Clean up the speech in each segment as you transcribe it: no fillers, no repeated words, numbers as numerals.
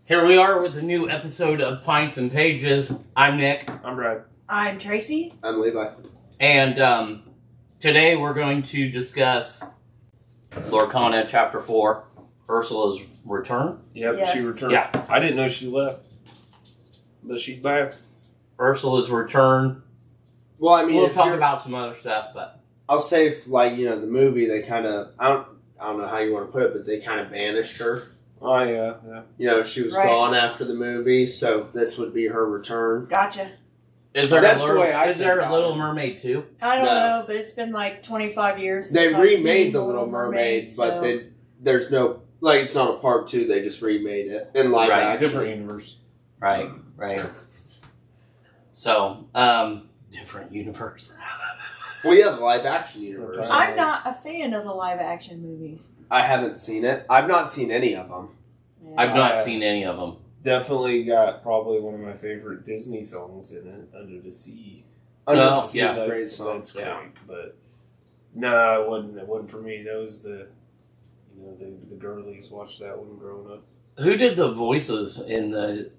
Here we are with a new episode of Pints and Pages. I'm Nick. I'm Brad. I'm Tracy. I'm Levi. And today we're going to discuss Lorcana Chapter 4, Ursula's Return. Yep, Yes. she returned. Yeah. I didn't know she left. But she's back. Ursula's Return. Well, I mean, We'll talk about some other stuff, but... I'll say, if, the movie, they kind of, I don't know how you want to put it, but they kind of banished her. Oh, yeah. She was Right. gone after the movie, so this would be her return. Gotcha. Is there That's a the way I is there think a about Little it. Mermaid too? I don't No. know, but it's been like 25 years They since I've remade seen The Little Mermaid, but so- there's no, it's not a part 2, they just remade it in live Right, action. Different universe. Right. So, different universe. Well, yeah, the live action universe. I'm not a fan of the live action movies. I haven't seen it. I've not seen any of them. Yeah. I've not seen any of them. Definitely got probably one of my favorite Disney songs in it, Under the Sea. Under Oh, the Sea yeah. is a great song. That's great. Yeah. But no, it wasn't for me. That was the girlies watched that one growing up. Who did the voices in the...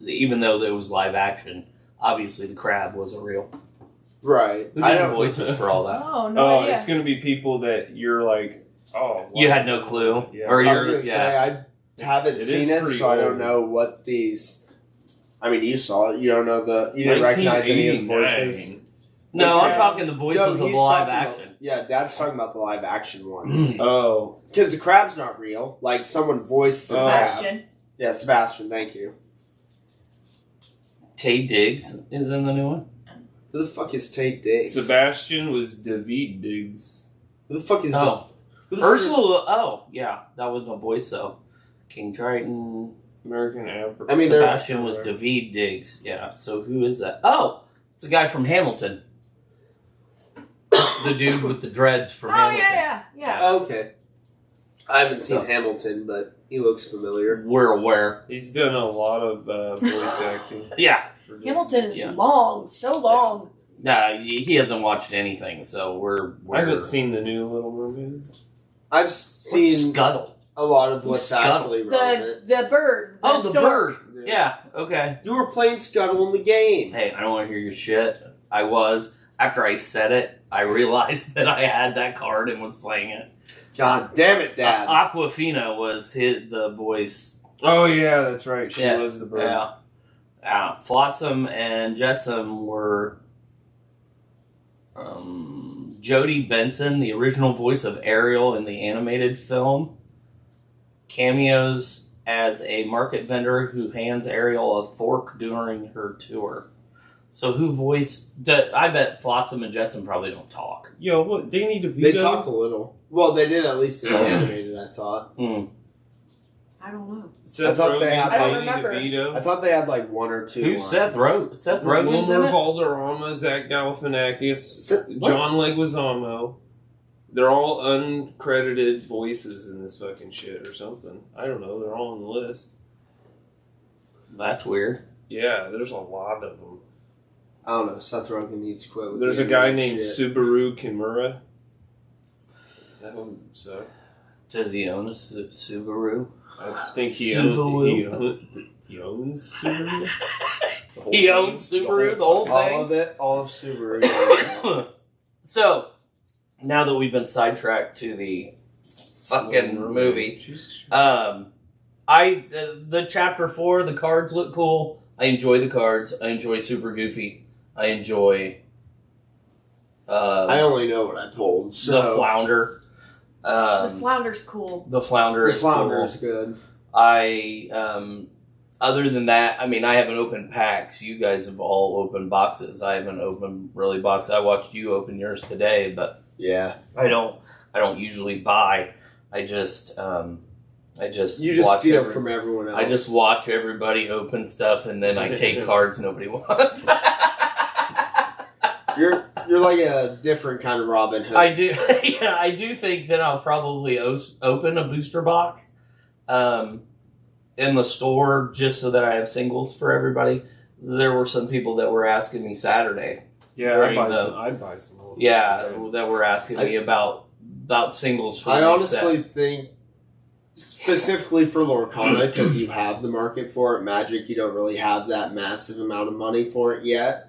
even though there was live action, obviously the crab wasn't real. Right. Who I did the don't voices for all that? Oh, no idea. It's going to be people that you're like, oh. Wow. You had no clue? Yeah. Or I you're... was going to say, I haven't it seen is it, pretty so I don't old. know what these... I mean, you saw it. You don't know you didn't recognize any of the voices. 1989. No, Okay. I'm talking the voices of he's live talking action. about- yeah, Dad's talking about the live action ones. Oh. Because the crab's not real. Like, someone voiced the crab. Sebastian. Yeah, Sebastian, thank you. Tay Diggs is in the new one. Who the fuck is Tate Diggs? Sebastian was David Diggs. Who the fuck is Oh. who the fuck is- Ursula, oh, yeah, that was the voice, though. King Triton. American Apple. I mean, Sebastian was David Diggs. Yeah, so who is that? Oh, it's a guy from Hamilton. The dude with the dreads from Oh, Hamilton. yeah. Okay. I haven't seen So- Hamilton, but he looks familiar. We're aware. He's done a lot of voice acting. Yeah. for Disney. Hamilton is Yeah. long, so long. Nah, he hasn't watched anything, so we're I haven't seen the new Little Mermaid. I've What's seen Scuttle? a lot of what's Scuttle? actually relevant. The bird. Oh, the stork. bird. Yeah, okay. You were playing Scuttle in the game. Hey, I don't want to hear your shit. I was. After I said it, I realized that I had that card and was playing it. God damn it, Dad. Aquafina was the voice. Oh yeah, that's right. She Yeah. was the bird. Yeah. Flotsam and Jetsam were Jodie Benson, the original voice of Ariel in the animated film. Cameos as a market vendor who hands Ariel a fork during her tour. So who voiced... I bet Flotsam and Jetsam probably don't talk. Yo, what? Danny DeVito? They talk a little. Well, they did at least in the animated, I thought. I don't know. Seth I thought they Rogen, had, I don't Danny remember. DeVito. I thought they had like one or two. Who's lines. Seth Rogen? Seth Rogen's in Wilmer it? Valderrama, Zach Galifianakis, What? John Leguizamo. They're all uncredited voices in this fucking shit or something. I don't know. They're all on the list. That's weird. Yeah, there's a lot of them. I don't know. Seth Rogen needs to quit with There's the a guy animated named shit. Subaru Kimura. That one sucked. Does he own a Subaru? I think he Subaru. owns Subaru. The whole He thing? owns Subaru, the whole All thing? of it. All of Subaru. So, now that we've been sidetracked to the fucking movie, Jesus. the chapter 4, the cards look cool. I enjoy the cards. I enjoy Super Goofy. I enjoy I only know what I pulled. So the Flounder. The flounder's cool. The Flounder the is Flounder cool. is good. Other than that, I mean, I haven't opened packs. You guys have all opened boxes. I haven't opened really boxes. I watched you open yours today, but Yeah. I don't usually buy. I just You just watch steal from everyone else. I just watch everybody open stuff, and then I take cards nobody wants. You're like a different kind of Robin Hood. I do, yeah, I do think that I'll probably open a booster box in the store just so that I have singles for everybody. There were some people that were asking me Saturday. Yeah, during I'd buy some more. Yeah, that were asking me about singles for I the new honestly set. think specifically for Lorcana, because you have the market for it. Magic, you don't really have that massive amount of money for it yet.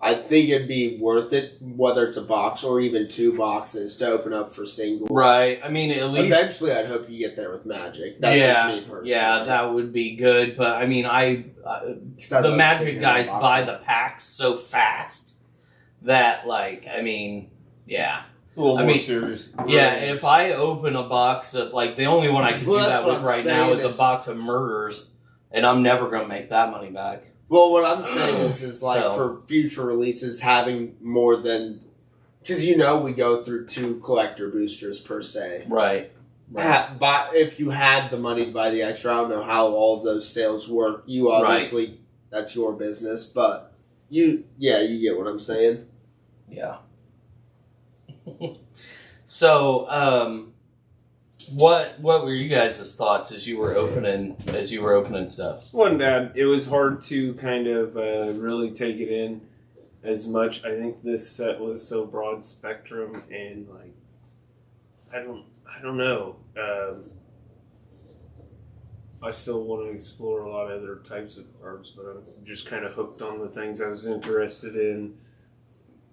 I think it'd be worth it, whether it's a box or even 2 boxes, to open up for singles. Right. I mean, at least Eventually, I'd hope you get there with Magic. That's just me personally. Yeah, that would be good. But I mean, the Magic guys buy the packs so fast that, like, I mean, yeah. A little more serious. Yeah, if I open a box of, like, the only one I can do that with right now is a box of murders, and I'm never going to make that money back. Well, what I'm saying is for future releases, having more than... Because, we go through 2 collector boosters per se. Right. If you had the money to buy the extra, I don't know how all of those sales work. You obviously, that's your business, but you get what I'm saying. Yeah. So, what were you guys' thoughts as you were opening stuff? Wasn't bad. It was hard to kind of really take it in as much. I think this set was so broad spectrum and like I don't know. I still want to explore a lot of other types of cards, but I'm just kind of hooked on the things I was interested in.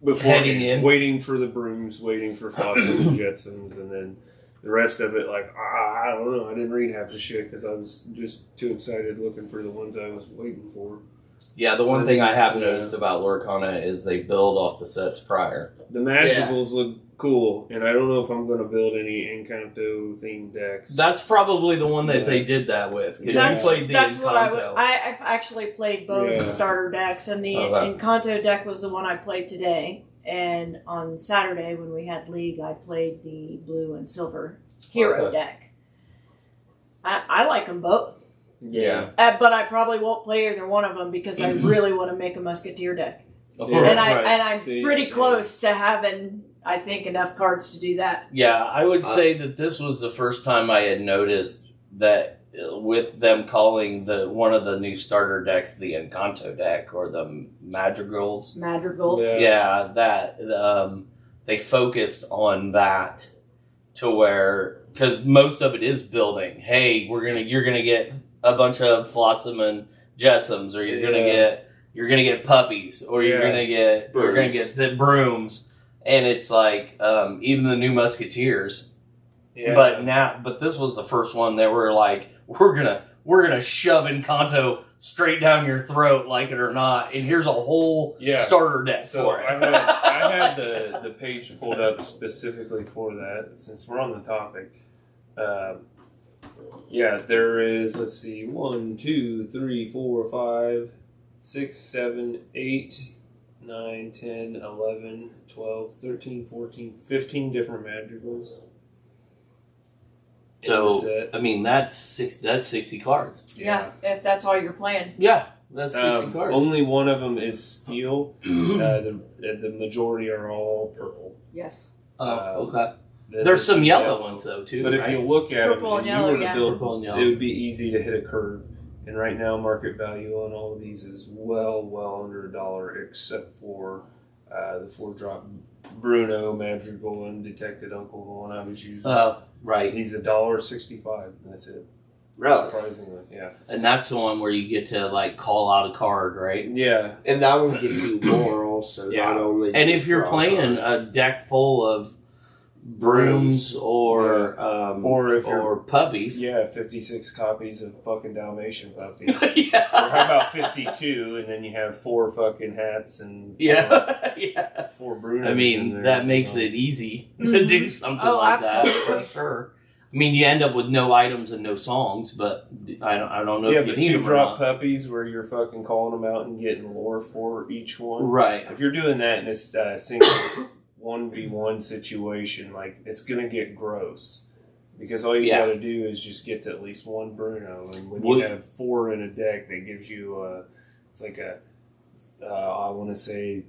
Before waiting for the brooms, waiting for Flotsam and Jetsams, and then the rest of it, like, I don't know. I didn't read half the shit because I was just too excited looking for the ones I was waiting for. Yeah, the one thing I have noticed about Lorcana is they build off the sets prior. The Magicals look cool, and I don't know if I'm going to build any Encanto-themed decks. That's probably the one that they did that with, because you played the Encanto. I actually played both starter decks, and the Encanto deck was the one I played today. And on Saturday, when we had League, I played the blue and silver hero deck. I like them both. Yeah. But I probably won't play either one of them because I really want to make a Musketeer deck. Yeah. And I'm pretty close to having, I think, enough cards to do that. Yeah, I would say that this was the first time I had noticed that with them calling one of the new starter decks the Encanto deck or the Madrigals. Madrigal. Yeah, that they focused on that to where, because most of it is building. Hey, you're gonna get a bunch of Flotsam and Jetsams, or you're gonna get puppies, or you're gonna get the brooms, and it's like even the new Musketeers. Yeah. But this was the first one that were like, we're gonna shove Encanto straight down your throat, like it or not, and here's a whole starter deck for it. I had the page pulled up specifically for that, since we're on the topic. There is, let's see, 1, 2, 3, 4, 5, 6, 7, 8, 9, 10, 11, 12, 13, 14, 15 different madrigals. So, I mean, that's 60 cards. Yeah, if that's all you're playing. Yeah, that's 60 cards. Only one of them is steel. The majority are all purple. Yes. Okay. There's some yellow ones, though, too. But if you look at purple it, and yellow, you were to build, it would be easy to hit a curve. And right now, market value on all of these is well under $1, except for the 4-drop Bruno, Madrigal, and Detected Uncle, the one I was using. Right. He's $1.65. That's it. Really? Surprisingly, yeah. And that's the one where you get to, like, call out a card, right? Yeah. And that one gives you more also, not only... And if you're playing a deck full of brooms or puppies. Yeah, 56 copies of fucking Dalmatian puppy. Yeah. Or how about 52, and then you have 4 fucking hats and 4 Brunos. I mean, that makes it easy to do something like that, for sure. I mean, you end up with no items and no songs, but I don't know if you need them. 2-drop puppies where you're fucking calling them out and getting lore for each one. Right. If you're doing that in a single 1v1 situation, like, it's gonna get gross. Because all you gotta do is just get to at least one Bruno, and when you have 4 in a deck, that gives you it's like I want to say,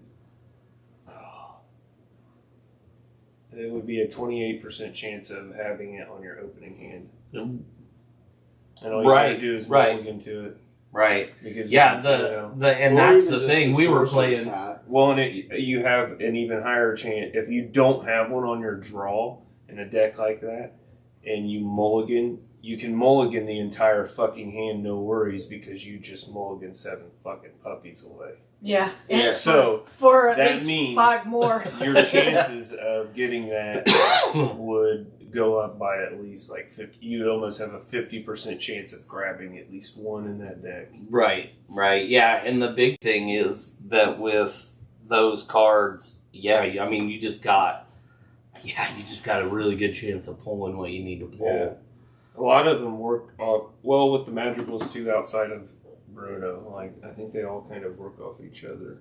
it would be a 28% chance of having it on your opening hand. And all you gotta do is mulligan to it. Right. Because and that's the thing. We were playing. Well, and you have an even higher chance if you don't have one on your draw in a deck like that. and you mulligan, you can mulligan the entire fucking hand, no worries, because you just mulligan 7 fucking puppies away. Yeah. So for at that least means 5 more. Your chances of getting that would go up by at least like 50. You'd almost have a 50% chance of grabbing at least one in that deck. Right. Yeah, and the big thing is that with those cards, I mean, you just got a really good chance of pulling what you need to pull. Yeah. A lot of them work well with the Madrigals too, outside of Bruno. Like, I think they all kind of work off each other.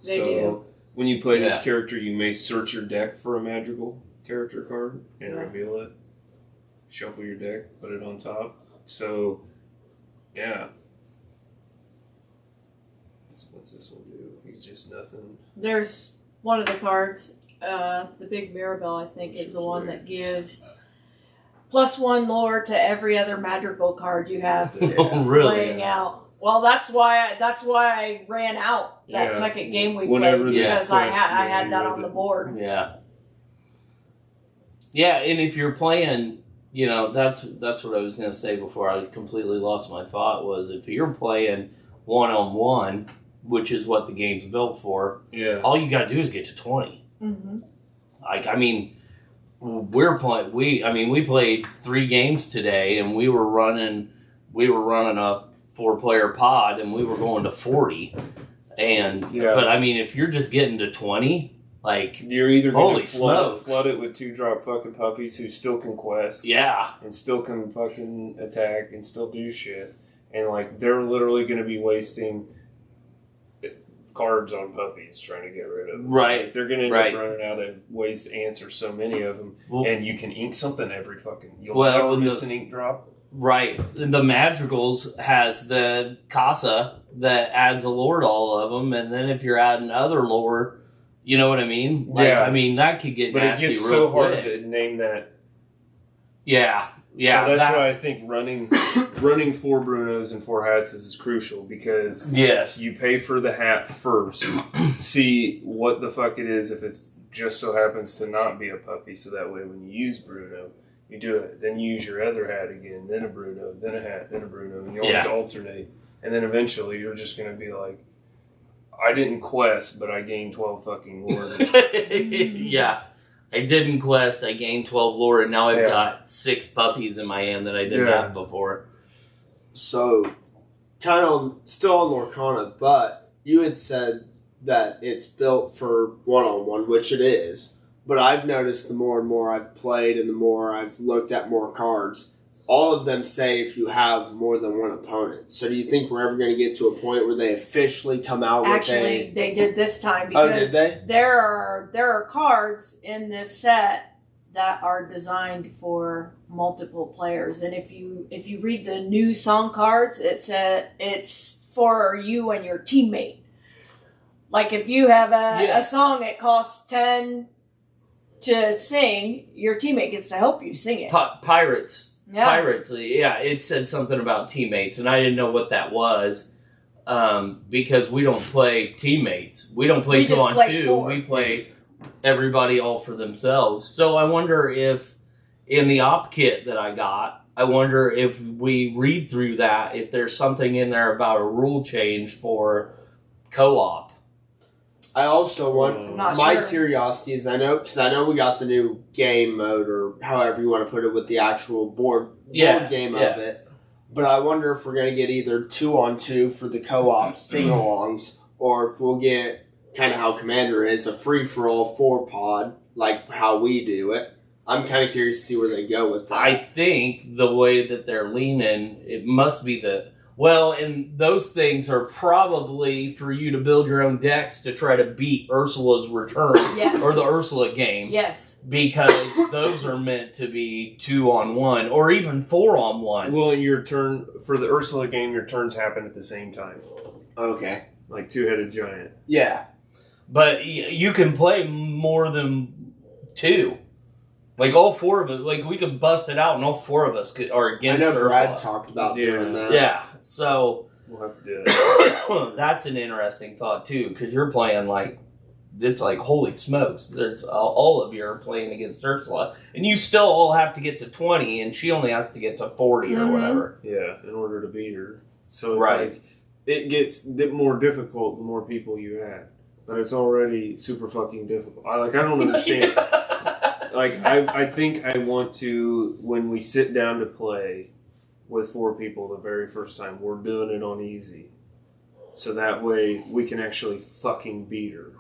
They do. When you play this character, you may search your deck for a Madrigal character card and reveal it. Shuffle your deck, put it on top. So, yeah. What's this one do? It's just nothing. There's one of the cards, the big Mirabelle, I think, is the one that gives +1 lore to every other Madrigal card you have playing out. Well, that's why I ran out that second game we played, because I had that on the board. Yeah. Yeah, and if you're playing, that's what I was going to say before I completely lost my thought, was if you're playing 1-on-1, which is what the game's built for, all you got to do is get to 20. Mm-hmm. Like, I mean, we played 3 games today, and we were running a 4-player pod, and we were going to 40. But I mean, if you're just getting to 20, like, you're either going to smokes, flood it with 2-drop fucking puppies who still can quest, and still can fucking attack and still do shit, and like they're literally going to be wasting cards on puppies trying to get rid of them. Right. Like, they're going to end up running out of ways to answer so many of them, and you can ink something every fucking. You'll never miss an ink drop. Right. The Madrigals has the Casa that adds a lore to all of them, and then if you're adding other lore, you know what I mean? Like, I mean, that could get nasty real quick. But it gets so hard to name that. Yeah. So that's why I think running 4 Brunos and 4 hats is crucial, because you pay for the hat first, see what the fuck it is if it's just so happens to not be a puppy, so that way when you use Bruno, you do it, then you use your other hat again, then a Bruno, then a hat, then a Bruno, and you always alternate, and then eventually you're just going to be like, I didn't quest, but I gained 12 fucking lore. Yeah. I didn't quest, I gained 12 lore, and now I've got 6 puppies in my hand that I didn't have before. So, kind of still on Lorcana, but you had said that it's built for 1-on-1, which it is. But I've noticed the more and more I've played and the more I've looked at more cards, all of them say if you have more than one opponent. So do you think we're ever going to get to a point where they officially come out with Actually, they did this time, because there are cards in this set that are designed for multiple players. And if you read the new song cards, it said it's for you and your teammate. Like, if you have a song that costs 10 to sing, your teammate gets to help you sing it. Pirates. It said something about teammates, and I didn't know what that was, because we don't play teammates. We don't play 2-on-2. 4. We play everybody all for themselves. So I wonder if, in the op kit that I got, if we read through that, if there's something in there about a rule change for co-op. I also want, my curiosity is, because I know we got the new game mode, or however you want to put it, with the actual board game of it. But I wonder if we're going to get either 2-on-2 for the co-op sing-alongs, or if we'll get, kind of how Commander is, a free-for-all 4-pod, like how we do it. I'm kind of curious to see where they go with that. I think the way that they're leaning, it must be and those things are probably for you to build your own decks to try to beat Ursula's return. Yes. Or the Ursula game. Yes. Because those are meant to be 2-on-1 or even 4-on-1. Well, your turn, for the Ursula game, your turns happen at the same time. Okay. Like Two-Headed Giant. Yeah. But you can play more than 2. Like, all 4 of us, like, we could bust it out and all 4 of us are against Ursula. I know Brad talked about doing that. Yeah, so we'll have to do it. That's an interesting thought, too, because you're playing, like, it's like, holy smokes, there's all of you are playing against Ursula, and you still all have to get to 20, and she only has to get to 40 or whatever. Yeah, in order to beat her. So it's like, it gets more difficult the more people you add. But it's already super fucking difficult. I don't understand. I think I want to, when we sit down to play with 4 people the very first time, we're doing it on easy. So that way we can actually fucking beat her.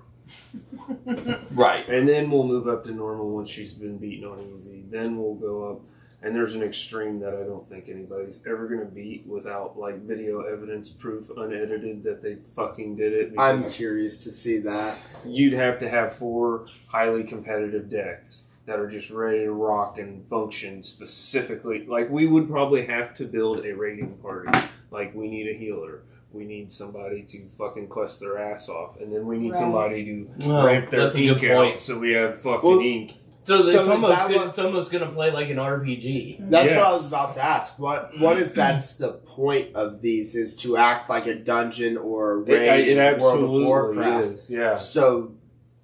Right. And then we'll move up to normal once she's been beaten on easy. Then we'll go up. And there's an extreme that I don't think anybody's ever going to beat without, like, video evidence, proof, unedited that they fucking did it. I'm curious to see that. You'd have to have 4 highly competitive decks that are just ready to rock and function specifically. Like, we would probably have to build a raiding party. Like, we need a healer. We need somebody to fucking quest their ass off. And then we need somebody to ramp their ink out so we have fucking ink. So it's almost going to play like an RPG. That's what I was about to ask. What if that's the point of these, is to act like a dungeon or a raid in World of Warcraft? Is, yeah. So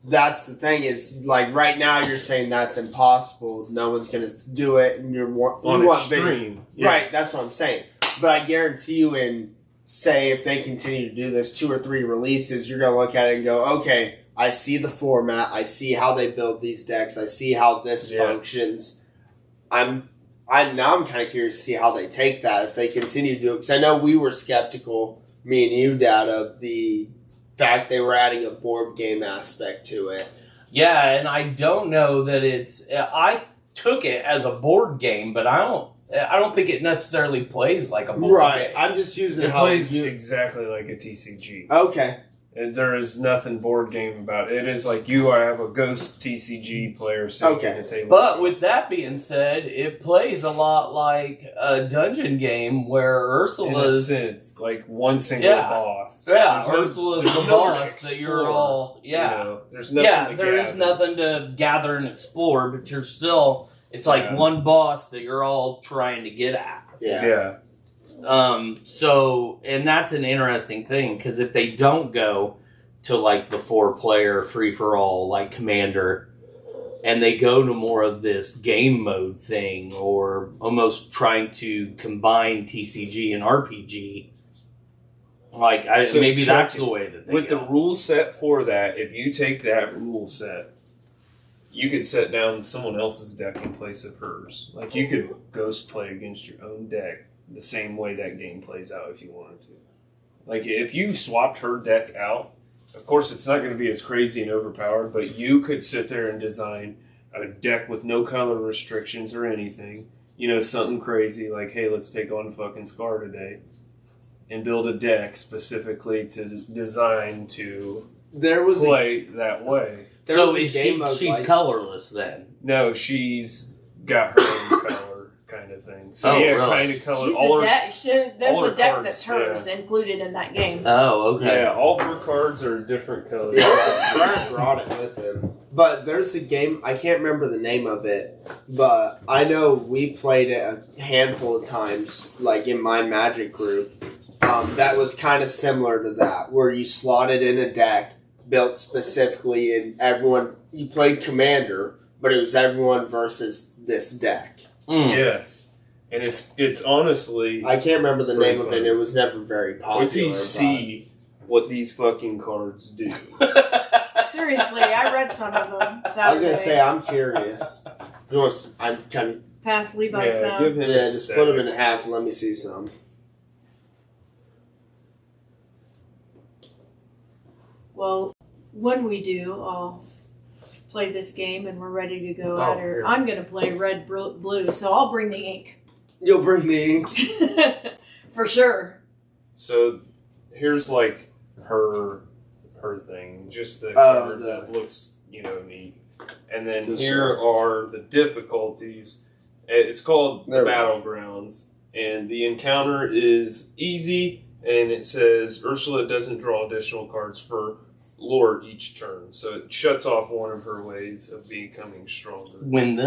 that's the thing is, like, right now you're saying that's impossible. No one's going to do it. And you want extreme. Right, that's what I'm saying. But I guarantee you say if they continue to do this 2 or 3 releases, you're going to look at it and go, okay, I see the format. I see how they build these decks. I see how this functions. Now I'm kind of curious to see how they take that if they continue to do it. Because I know we were skeptical, me and you, Dad, of the fact they were adding a board game aspect to it. Yeah, and I don't know that it's. I took it as a board game, but I don't think it necessarily plays like a board game. Right. I'm just using it plays exactly like a TCG. Okay. There is nothing board game about it. It is like you have a ghost TCG player sitting at the table. But with that being said, it plays a lot like a dungeon game where Ursula's... In a sense, like one single boss. Yeah, Ursula's the boss that you're all... Yeah. You know, there's nothing there is nothing to gather and explore, but you're still... It's like one boss that you're all trying to get at. Yeah. So, and that's an interesting thing, because if they don't go to like the 4-player free-for-all like Commander, and they go to more of this game mode thing, or almost trying to combine TCG and RPG, like maybe that's the way that they with the rule set for that. If you take that rule set, you could set down someone else's deck in place of hers. Like, you could ghost play against your own deck the same way that game plays out if you wanted to. Like, if you swapped her deck out, of course it's not going to be as crazy and overpowered, but you could sit there and design a deck with no color restrictions or anything. You know, something crazy like, hey, let's take on fucking Scar today. And build a deck specifically to design to play that way. So she's colorless then? No, she's got her own color kind of thing. So kind of color. There's a deck that's hers included in that game. Oh, okay. Yeah, all her cards are different colors. Brad brought it with him. But there's a game, I can't remember the name of it, but I know we played it a handful of times, like in my Magic group, that was kind of similar to that, where you slotted in a deck built specifically, and you played Commander, but it was everyone versus this deck. Yes. And it's honestly... I can't remember the name of it, and it was never very popular. Wait till you see what these fucking cards do. Seriously, I read some of them Saturday. I was going to say, I'm curious. I'm kind of... Pass Levi some. Give him just split them in half and let me see some. Well, when we do, I'll play this game and we're ready to go at her. I'm going to play red, blue, so I'll bring the ink. You'll bring the ink? For sure. So, here's like her thing. Just the card that looks, neat. And then here are the difficulties. It's called the Battlegrounds. And the encounter is easy. And it says Ursula doesn't draw additional cards for lore each turn, so it shuts off one of her ways of becoming stronger. When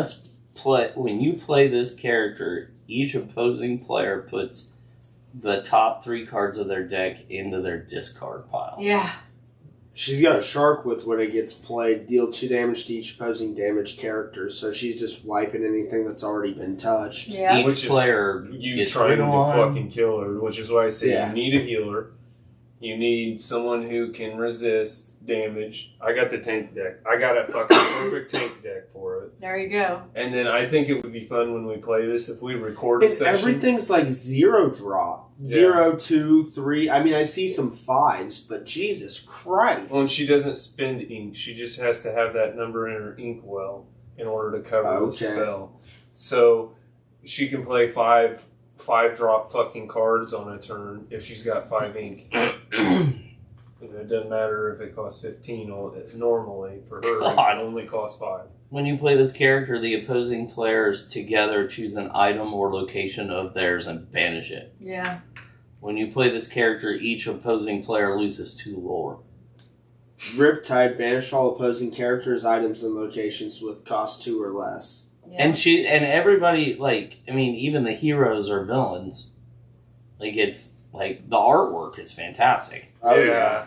you play this character, each opposing player puts the top 3 cards of their deck into their discard pile. Yeah. She's got a shark with when it gets played. Deal 2 damage to each opposing damaged character. So she's just wiping anything that's already been touched. Yeah. Each player you trying to fucking kill her, which is why I say you need a healer. You need someone who can resist damage. I got the tank deck. I got a fucking perfect tank deck for it. There you go. And then I think it would be fun when we play this if we record a session. Everything's like 0 drop. 0, 2, 3. I mean, I see some 5s, but Jesus Christ. Well, and she doesn't spend ink. She just has to have that number in her ink well in order to cover the spell. So she can play 5 drop fucking cards on a turn if she's got 5 ink. It doesn't matter if it costs 15 normally. For her, it can only cost 5. When you play this character, the opposing players together choose an item or location of theirs and banish it. Yeah. When you play this character, each opposing player loses 2 lore. Riptide, banish all opposing characters, items, and locations with cost 2 or less. Yeah. And everybody, like, I mean, even the heroes are villains. Like, it's, like, the artwork is fantastic. Oh, yeah.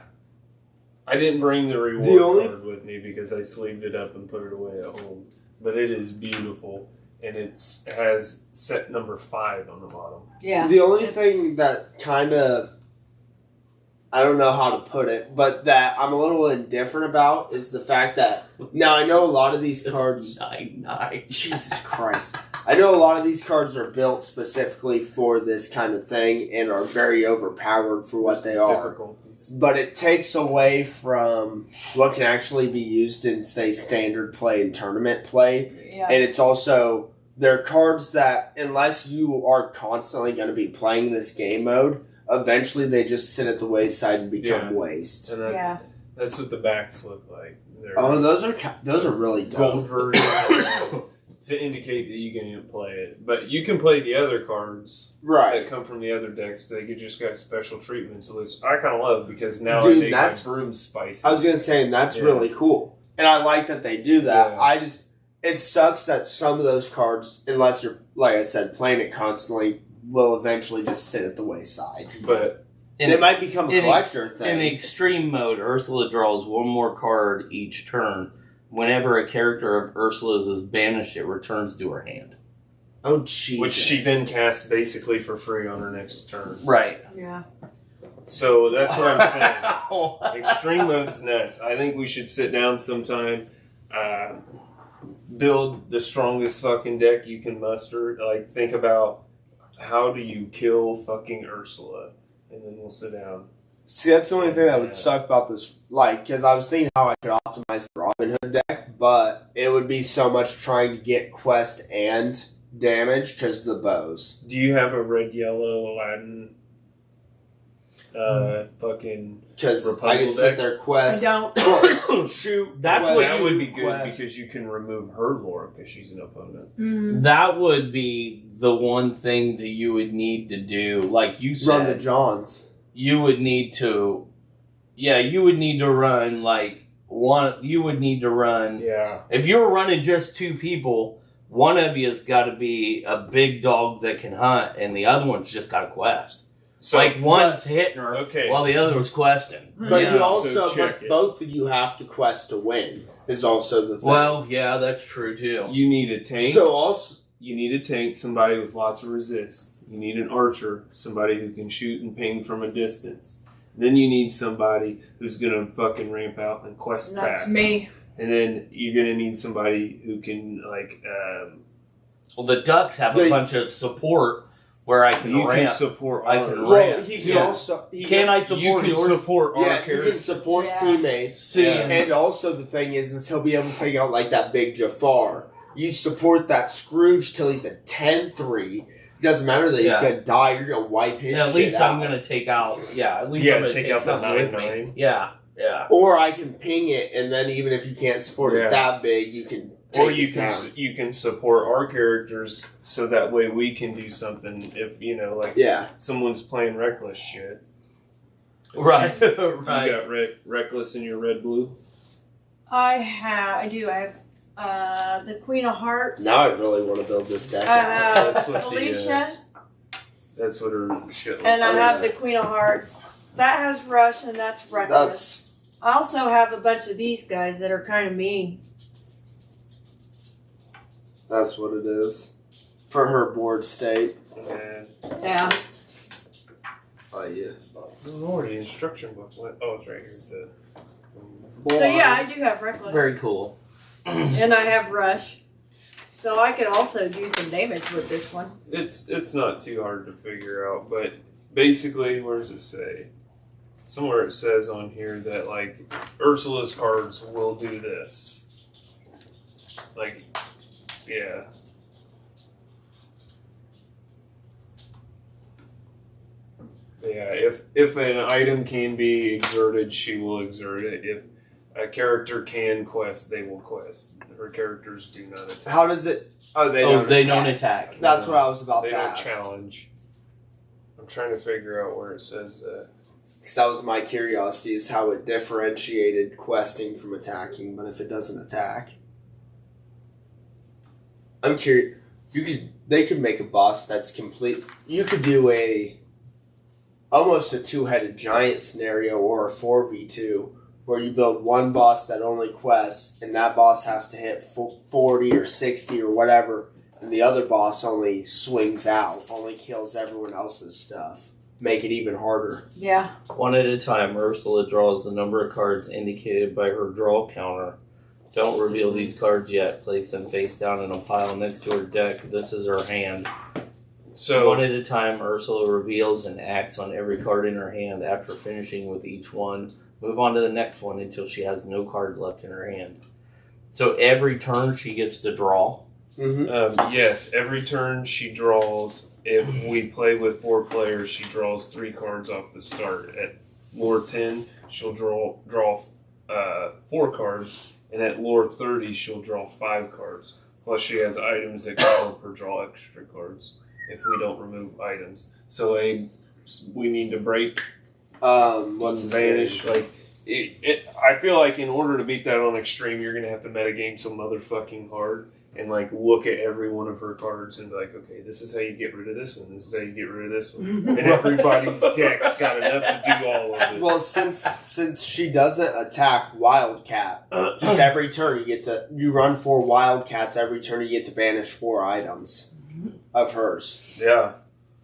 I didn't bring the reward card with me because I sleeved it up and put it away at home. But it is beautiful. And it has set number 5 on the bottom. Yeah. The only thing that kind of, I don't know how to put it, but that I'm a little indifferent about is the fact that, now I know a lot of these cards... 9-9. Jesus Christ. I know a lot of these cards are built specifically for this kind of thing and are very overpowered for what they are. But it takes away from what can actually be used in, say, standard play and tournament play. Yeah. And it's also, they're cards that, unless you are constantly going to be playing this game mode, eventually they just sit at the wayside and become waste. And that's what the backs look like. They're those are really dope. Gold version to indicate that you can even play it. But you can play the other cards that come from the other decks. They just got special treatments, which I kind of love because now I make my broom spicy. I was going to say, and that's really cool. And I like that they do that. Yeah. It sucks that some of those cards, unless you're, like I said, playing it constantly, will eventually just sit at the wayside. But it might become a collector thing. In extreme mode, Ursula draws 1 more card each turn. Whenever a character of Ursula's is banished, it returns to her hand. Oh, Jesus. Which she then casts basically for free on her next turn. Right. Yeah. So that's what I'm saying. Extreme mode's nuts. I think we should sit down sometime, build the strongest fucking deck you can muster. Like, think about how do you kill fucking Ursula? And then we'll sit down. See, that's the only thing that would suck about this, like, because I was thinking how I could optimize the Robin Hood deck, but it would be so much trying to get quest and damage because of the bows. Do you have a red-yellow Aladdin fucking because I can sit there quest. I don't. Shoot. That would be good because you can remove her lore because she's an opponent. Mm-hmm. That would be the one thing that you would need to do. Like you said, run the Johns. You would need to, you would need to run like one. You would need to run. Yeah. If you're running just 2 people, one of you has got to be a big dog that can hunt, and the other one's just got a quest. So like one's hitting her, while the other was questing. But you also, both of you have to quest to win. Is also the thing. Well, yeah, that's true too. You need a tank. So also, you need a tank, somebody with lots of resist. You need an archer, somebody who can shoot and ping from a distance. Then you need somebody who's gonna fucking ramp out and quest fast. That's me. And then you're gonna need somebody who can well, the ducks have a bunch of support. Where I can ramp. Can support. I can ramp. Well, he can also. Can I support? You can support our characters. You can support teammates. Yeah. And also the thing is he'll be able to take out like that big Jafar. You support that Scrooge till he's a 10-3. Doesn't matter that he's gonna die. You're gonna wipe his shit out. At least I'm gonna take out. Yeah, at least I'm gonna take out something with me. Yeah. Or I can ping it, and then even if you can't support it that big, you can. You can support our characters so that way we can do something if someone's playing reckless shit. Right. You got reckless in your red blue? I do. I have the Queen of Hearts. Now I really want to build this deck out. Felicia. That's what her shit looks like. And I have the Queen of Hearts. That has Rush and that's Reckless. I also have a bunch of these guys that are kind of mean. That's what it is. For her board state. Yeah. Oh, yeah. Lord, the instruction book. Oh, it's right here. So, yeah, I do have Reckless. Very cool. And I have Rush. So I could also do some damage with this one. It's not too hard to figure out, but basically, where does it say? Somewhere it says on here that, like, Ursula's cards will do this. Like, yeah. Yeah, if an item can be exerted, she will exert it. If a character can quest, they will quest. Her characters do not attack. How does it... Oh, they don't attack. That's what I was about to ask. They don't challenge. I'm trying to figure out where it says that. Because that was my curiosity, is how it differentiated questing from attacking, but if it doesn't attack... I'm curious. They could make a boss that's complete... You could do almost a two-headed giant scenario or a 4v2 where you build one boss that only quests and that boss has to hit 40 or 60 or whatever, and the other boss only swings out, only kills everyone else's stuff. Make it even harder. Yeah. One at a time, Ursula draws the number of cards indicated by her draw counter. Don't reveal these cards yet. Place them face down in a pile next to her deck. This is her hand. So one at a time, Ursula reveals and acts on every card in her hand. After finishing with each one, move on to the next one until she has no cards left in her hand. So every turn she gets to draw. Mm-hmm. Yes, every turn she draws. If we play with 4 players, she draws 3 cards off the start. At lore 10, she'll draw 4 cards, and at lore 30, she'll draw 5 cards. Plus, she has items that can help her draw extra cards if we don't remove items. So we need to break. What's vanish? Like I feel like in order to beat that on extreme, you're gonna have to metagame so motherfucking hard and like look at every one of her cards and be like, okay, this is how you get rid of this one. This is how you get rid of this one. And everybody's deck's got enough to do all of it. Well, since she doesn't attack Wildcat, just every turn you run 4 Wildcats. Every turn you get to banish 4 items of hers. Yeah.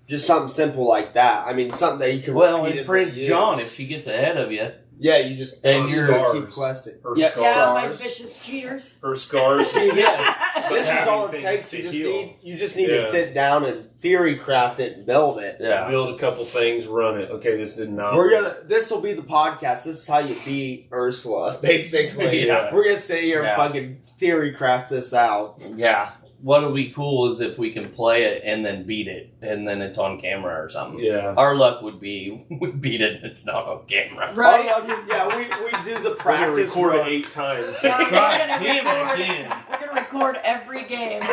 Just something simple like that. I mean, something that you can and Prince John, if she gets ahead of you. Yeah, you just keep questing. Yeah, my vicious cheaters. Her scars. See, this is all it takes. You just need to sit down and theory craft it and build it. Yeah. Build a couple things, run it. Okay, this did not. This will be the podcast. This is how you beat Ursula, basically. Yeah. We're gonna sit here and fucking theory craft this out. Yeah. What would be cool is if we can play it and then beat it, and then it's on camera or something. Yeah. Our luck would be we beat it and it's not on camera. Right. We do the practice. We're gonna record it 8 times. So we're gonna record every game.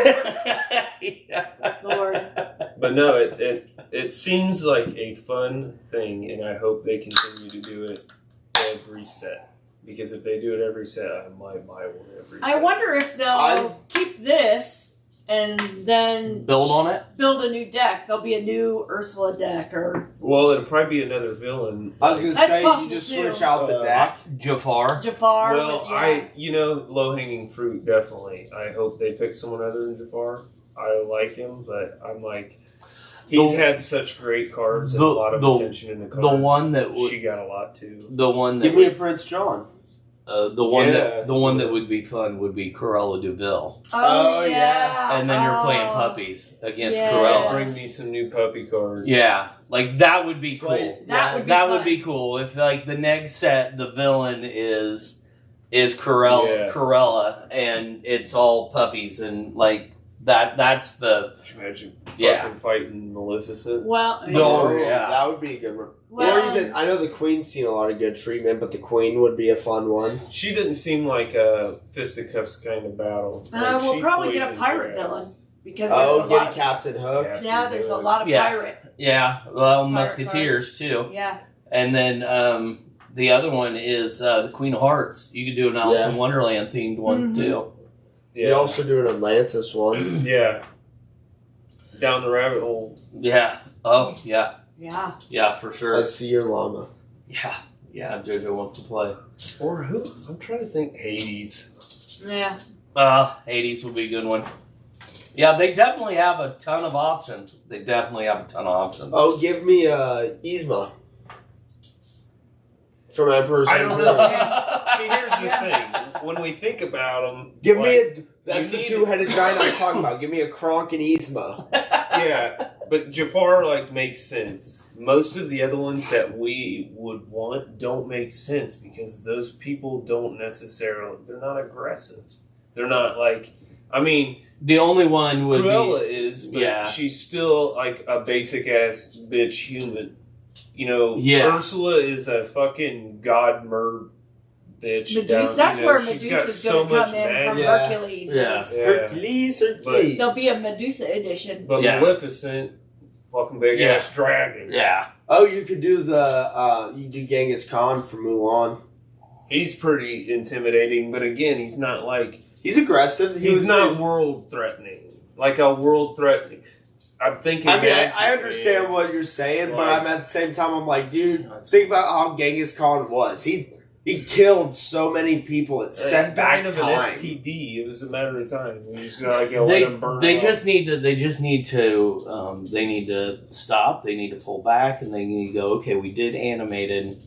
Yeah. Lord. But no, it seems like a fun thing, and I hope they continue to do it every set. Because if they do it every set, I might buy one every set. I wonder if they'll keep this and then build on it. Build a new deck. There'll be a new Ursula deck, or it'll probably be another villain. I was gonna say you just switch out the deck. Jafar. Well, low hanging fruit definitely. I hope they pick someone other than Jafar. I like him, but I'm like. He's had such great cards and a lot of attention in the cards. The one that she got a lot too. The one that give me a Prince John. The one that would be fun would be Cruella DeVille. Oh yeah. And then you're playing puppies against Cruella. Bring me some new puppy cards. Yeah, like that would be cool. That would be cool if like the next set the villain is Cruella and it's all puppies and like that's the imagine fucking fighting Maleficent. Well, that would be a good one. Well, or even I know the Queen's seen a lot of good treatment, but the Queen would be a fun one. She didn't seem like a fisticuffs kind of battle. We'll probably get a pirate villain because get a Captain Hook. There's a lot of pirate. Yeah, well, Musketeers too. Yeah, and then the other one is the Queen of Hearts. You could do an Alice in Wonderland themed one too. Yeah. You also do an Atlantis one. Yeah. Down the rabbit hole. Yeah. Oh, yeah. Yeah. Yeah, for sure. Let's see your llama. Yeah. Yeah, JoJo wants to play. Or who? I'm trying to think. Hades. Yeah. Hades would be a good one. Yeah, they definitely have a ton of options. Oh, give me Yzma. From Emperor's I don't Emperor. know. See, here's the thing. When we think about them... Give me that's the two-headed giant I'm talking about. Give me a Kronk and Yzma. Yeah, but Jafar, makes sense. Most of the other ones that we would want don't make sense because those people don't necessarily... They're not aggressive. They're not, the only one would Cruella be... is, but she's still, a basic-ass bitch human. Ursula is a fucking god murder bitch. That's where Medusa's going to come in from Hercules. Yeah. Hercules. There'll be a Medusa edition. But Maleficent, fucking big ass dragon. Yeah. Oh, you could do you do Genghis Khan from Mulan. He's pretty intimidating, but again, he's not He's aggressive. He's not world threatening. I'm thinking. I mean, I understand what you're saying, but I'm at the same time, I'm like, dude, think about how Genghis Khan was. He killed so many people. It set back time. An STD. It was a matter of time. You just let him burn. They need to stop. They need to pull back, and they need to go. Okay, we did animated.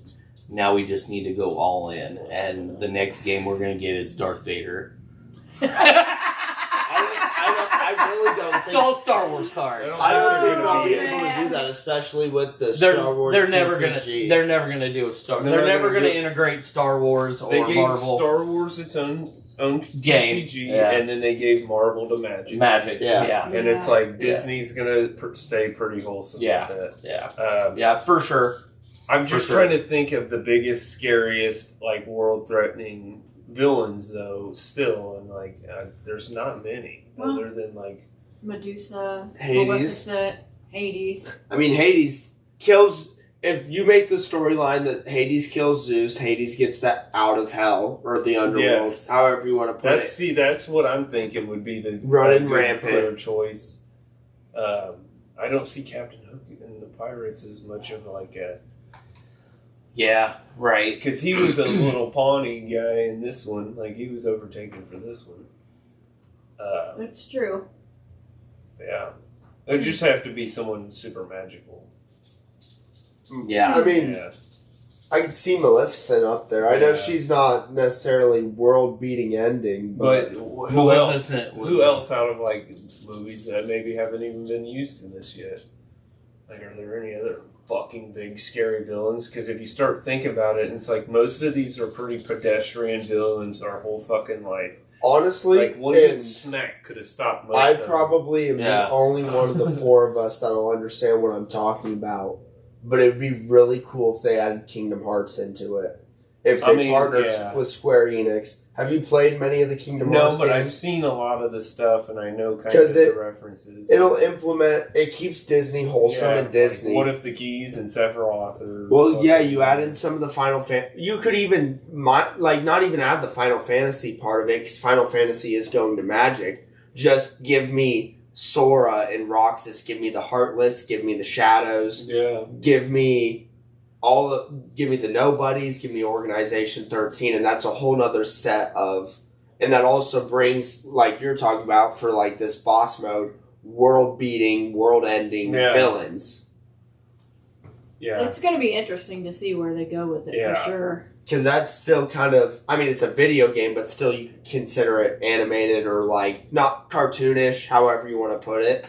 Now we just need to go all in, and the next game we're gonna get is Darth Vader. I really don't think... It's all Star Wars cards. I don't think they'll be able to do that, especially with the Star Wars They're TCG. never gonna do a Star... They're never gonna integrate Star Wars or Marvel. They gave Star Wars its own game. TCG, and then they gave Marvel to Magic. Yeah. And it's Disney's gonna stay pretty wholesome with that. Yeah, for sure. I'm just trying to think of the biggest, scariest, world-threatening villains, though, still, and, there's not many, other than, Medusa, Hades. Maleficent, Hades. I mean, Hades kills... If you make the storyline that Hades kills Zeus, Hades gets out of hell, or the underworld, however you want to put it. See, that's what I'm thinking would be the running rampant clear choice. I don't see Captain Hook and the Pirates as much of a... Yeah, right. Because he was a little Pawnee guy in this one. He was overtaken for this one. That's true. Yeah. It would just have to be someone super magical. Yeah. I mean, I could see Maleficent up there. I know she's not necessarily world-beating ending, but... Who else? Who else out of, movies that maybe haven't even been used in this yet? Are there any other fucking big scary villains? Because if you start thinking about it, it's most of these are pretty pedestrian villains our whole fucking life. Honestly, one good smack could have stopped most of them. I probably am the only one of the four of us that'll understand what I'm talking about. But it would be really cool if they added Kingdom Hearts into it. If they partnered with Square Enix. Have you played many of the Kingdom Hearts games? I've seen a lot of the stuff, and I know kind of the references. It keeps Disney wholesome and Disney. What if the Keys and Sephiroth are... Well, you add in some of the Final Fantasy... You could even, not even add the Final Fantasy part of it, because Final Fantasy is going to Magic. Just give me Sora and Roxas. Give me the Heartless. Give me the Shadows. Yeah. Give me the Nobodies. Give me Organization 13, and that's a whole nother set of... And that also brings, you're talking about for, this boss mode, world-beating, world-ending villains. Yeah. It's going to be interesting to see where they go with it, for sure. Because that's still kind of... I mean, it's a video game, but still you consider it animated or, not cartoonish, however you want to put it.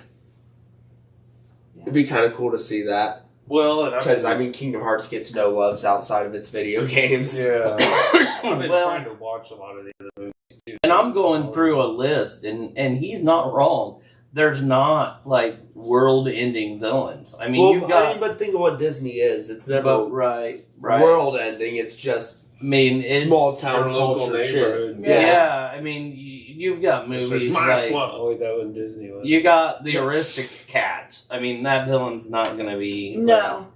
Yeah. It'd be kind of cool to see that. Well, because, Kingdom Hearts gets no loves outside of its video games. Yeah. I've been trying to watch a lot of the other movies, too. And I'm going through a list, and he's not wrong. There's not, world-ending villains. I mean, but think of what Disney is. It's never right. world-ending. It's just it's small-town culture shit. Yeah, you've got movies that wasn't Disney. You got the Aristocats. That villain's not going to be... No.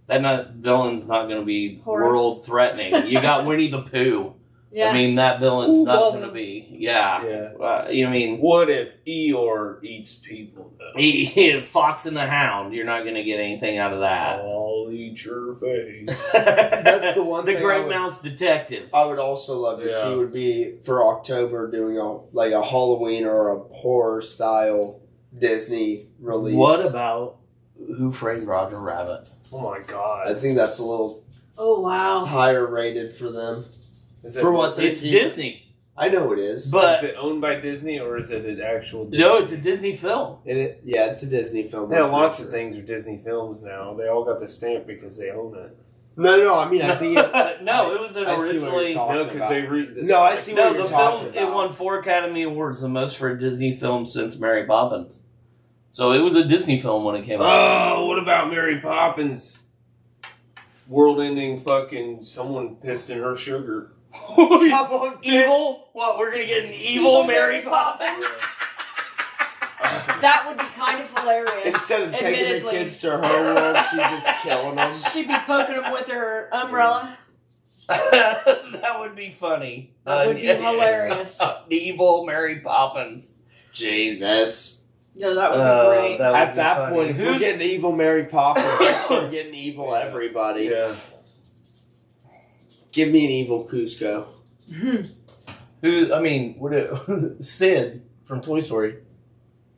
That villain's not going to be world-threatening. You got Winnie the Pooh. Yeah. I mean, that villain's not going to be. Yeah. You mean, what if Eeyore eats people? Fox and the Hound. You're not going to get anything out of that. I'll eat your face. That's the one. The thing Great Mouse Detective. I would also love to see would be for October doing a Halloween or a horror style Disney release. What about Who Framed Roger Rabbit? Oh my god! I think that's a little higher rated for them. For what it's Disney. I know it is. But is it owned by Disney or is it an actual Disney? No, it's a Disney film. It's a Disney film. Yeah, lots of things are Disney films now. They all got the stamp because they own it. No, I mean, I think it... No, it was originally... No, because they... I see what you're talking about. The film, it won 4 Academy Awards, the most for a Disney film since Mary Poppins. So it was a Disney film when it came out. Oh, what about Mary Poppins? World-ending fucking someone pissed in her sugar. Evil? What, we're going to get an evil Mary Poppins? That would be kind of hilarious. Instead of taking the kids to her world, she's just killing them. She'd be poking them with her umbrella. That would be funny. That would be hilarious. Evil Mary Poppins. Jesus. No, that would be great. At that point, if we're getting evil Mary Poppins, we're getting evil everybody. Yeah. Give me an evil Cusco. Sid from Toy Story.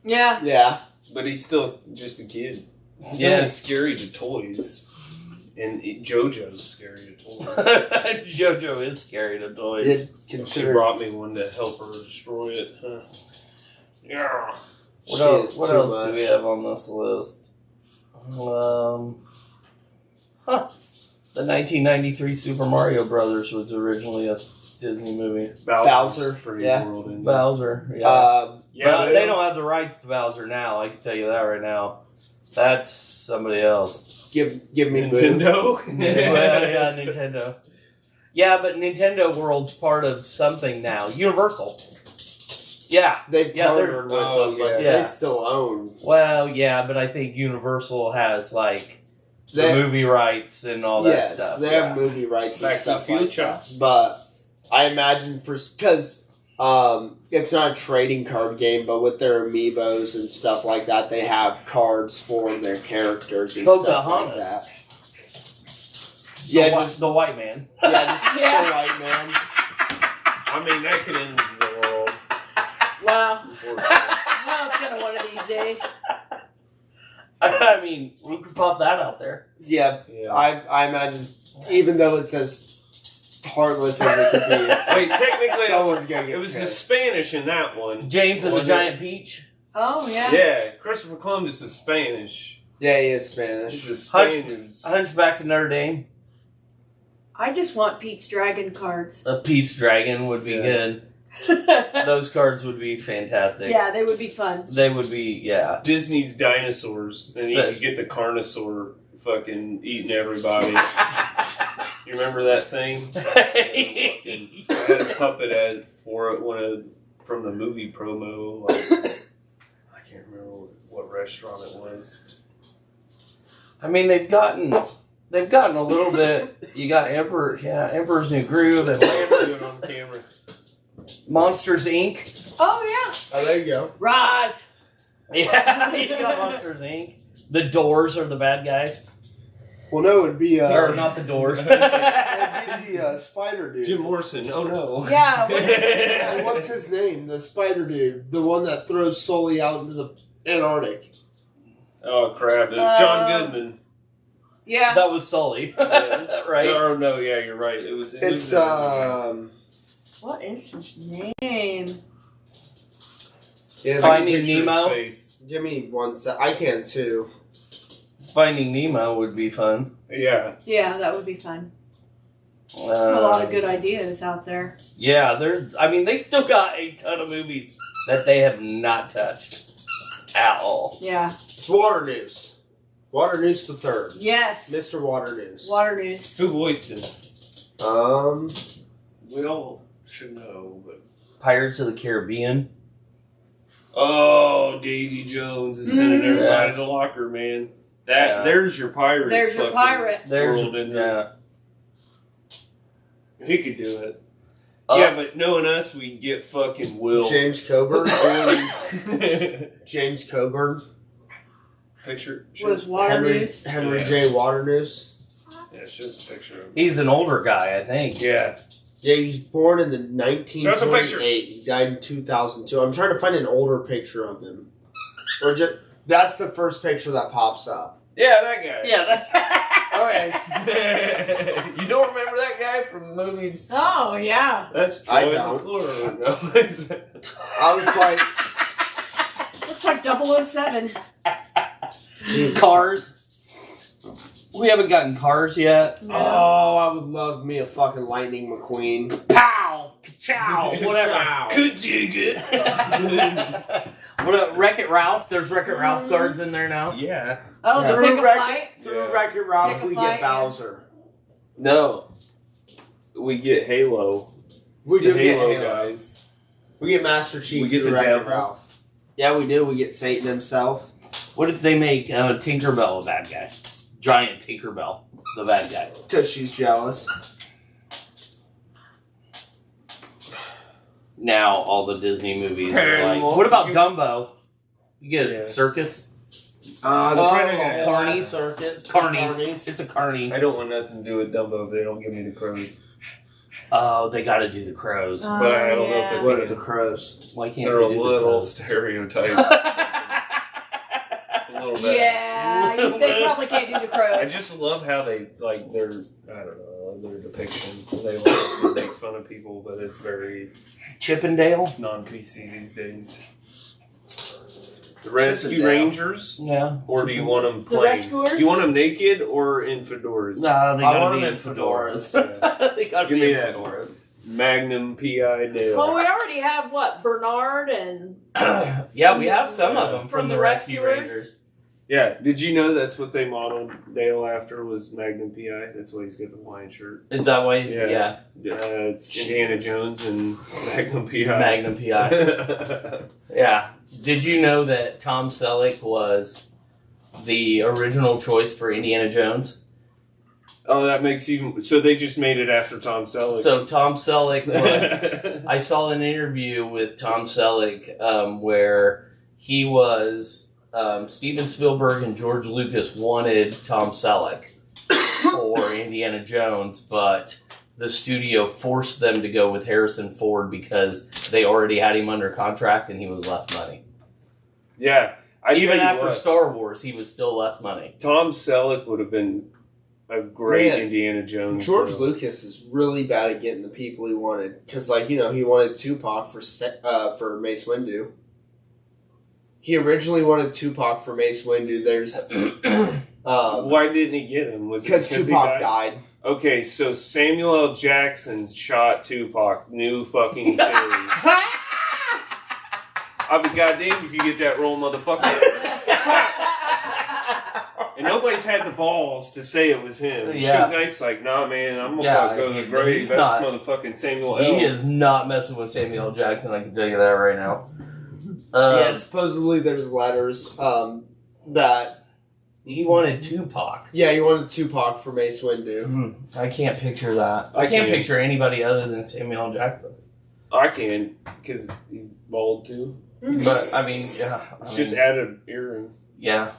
Yeah. Yeah. But he's still just a kid. He's Yeah. only scary to toys. And JoJo's scary to toys. JoJo is scary to toys. She brought me one to help her destroy it. Yeah. What else do we have on this list? The 1993 Super Mario Brothers was originally a Disney movie. Bowser. Pretty world in Bowser, they don't have the rights to Bowser now, I can tell you that right now. That's somebody else. Give me Nintendo? Nintendo. Yeah, but Nintendo World's part of something now. Universal. Yeah. They've partnered with them, but they still own. Well, yeah, but I think Universal has, the movie rights and all that stuff. They have movie rights and stuff like that. Future. But I imagine because it's not a trading card game, but with their amiibos and stuff like that, they have cards for their characters and stuff like that. Just the white man. Yeah, just the white man. I mean, that could end the world. Wow. Well, it's gonna one of these days. I mean, we could pop that out there. Yeah. I imagine, even though it's as heartless as it could be. Wait, technically, someone's gonna get it was the Spanish in that one. James and the Giant Peach. Oh, yeah. Yeah, Christopher Columbus was Spanish. Yeah, he is Spanish. He's a Spaniard. Hunchback to Notre Dame. I just want Pete's Dragon cards. A Pete's Dragon would be good. Those cards would be fantastic. Yeah, they would be fun. They would be, Disney's dinosaurs. And you could get the Carnosaur fucking eating everybody. You remember that thing? I had a puppet for it from the movie promo. I can't remember what restaurant it was. I mean, they've gotten a little bit. You got Emperor's New Groove and Lambert on camera. Monsters Inc. Oh, yeah. Oh, there you go. Roz. Yeah, you got Monsters Inc. The Doors are the bad guys. Well, no, it'd be... or not the Doors. It'd be the spider dude. Jim Morrison. Oh, no. Yeah. What's his name? The spider dude. The one that throws Sully out into the Antarctic. Oh, crap. It was John Goodman. Yeah. That was Sully. Right? No, yeah, you're right. It's what is his name? Finding Nemo. Give me 1 sec. I can too. Finding Nemo would be fun. Yeah. Yeah, that would be fun. A lot of good ideas out there. Yeah, they still got a ton of movies that they have not touched at all. Yeah. It's Water News. Water News the Third. Yes. Mr. Water News. Water News. Who voiced him? We all should know, but Pirates of the Caribbean. Oh, Davy Jones is sending everybody to the locker, man. There's your pirate. There's your pirate. He could do it. Yeah, but knowing us, we get fucking Will. James Coburn. James Coburn. Picture. Was Waternoose. Henry J. Waternoose. Yeah, it's just a picture of him. He's an older guy, I think. Yeah. Yeah, he was born in the 1928. He died in 2002. I'm trying to find an older picture of him. Or just that's the first picture that pops up. Yeah, that guy. Yeah. Okay. You don't remember that guy from movies? Oh, yeah. That's I Troy don't. McClure. No. I was like, Looks like 007. Cars. We haven't gotten Cars yet. No. oh, I would love me a fucking Lightning McQueen. Pow! Chow! Whatever. Chow. Could you get? What? Wreck-It Ralph? There's Wreck-It Ralph cards in there now? Yeah. Oh, to Through pick a fight? Through Yeah. Wreck-It Ralph, Pick a we fight, get Bowser. No. We get Halo. We It's do the get Halo Halo. guys. We get Master Chief. We get through the Wreck-It devil. Ralph. Yeah, we do. We get Satan himself. What if they make Tinkerbell a bad guy? Giant Tinkerbell, the bad guy. Because she's jealous. Now all the Disney movies are like, what about Dumbo? You get a circus? The Predator. Carney? Circus. Carnies. It's a carny. I don't want nothing to do with Dumbo if they don't give me the crows. Oh, they got to do the crows. Oh, But I don't know if yeah. they What are the crows? Why can't They're they a do the little crows? stereotype. It's a little bit. Yeah, they probably can't do the I crows. just love how they like their their depiction. They like to make fun of people, but it's very Chippendale? non-PC these days. The Rescue Chippendale. Rangers, Yeah. or do you want them The plain? Rescuers? Do you want them naked or in fedoras? Nah, they I gotta want be them in in fedoras. They gotta Give be me in that. fedoras. Magnum PI Dale. Well, we already have, what, Bernard and... Yeah, we have some of them from From the the Rescue Rescuers? Rangers. Yeah, did you know that's what they modeled Dale after was Magnum PI? That's why he's got the Hawaiian shirt. Is that why he's, Yeah. It's Indiana Jones and Magnum PI. Magnum PI. Yeah. Did you know that Tom Selleck was the original choice for Indiana Jones? Oh, that makes even... So they just made it after Tom Selleck. So Tom Selleck was... I saw an interview with Tom Selleck where he was... Steven Spielberg and George Lucas wanted Tom Selleck for Indiana Jones, but the studio forced them to go with Harrison Ford because they already had him under contract and he was less money. Yeah. Even after Star Wars, he was still less money. Tom Selleck would have been a great Man, Indiana Jones. George Lucas is really bad at getting the people he wanted. Because, he wanted Tupac for Mace Windu. He originally wanted Tupac for Mace Windu. There's... Why didn't he get him? Was it because he Tupac died. Okay, so Samuel L. Jackson shot Tupac. New fucking theory. I'll be goddamn if you get that role, motherfucker. And nobody's had the balls to say it was him. Yeah. Suge Knight's like, nah, man, I'm gonna Yeah, go to the he's grave. That's not. motherfucking Samuel L. He is not messing with Samuel L. Jackson, I can tell you that right now. Yeah, supposedly there's letters that... He wanted Tupac. Yeah, he wanted Tupac for Mace Windu. I can't picture that. I I can't can. picture anybody other than Samuel L. Jackson. I can, because he's bald too. But I mean, yeah. It's just add an earring. Yeah.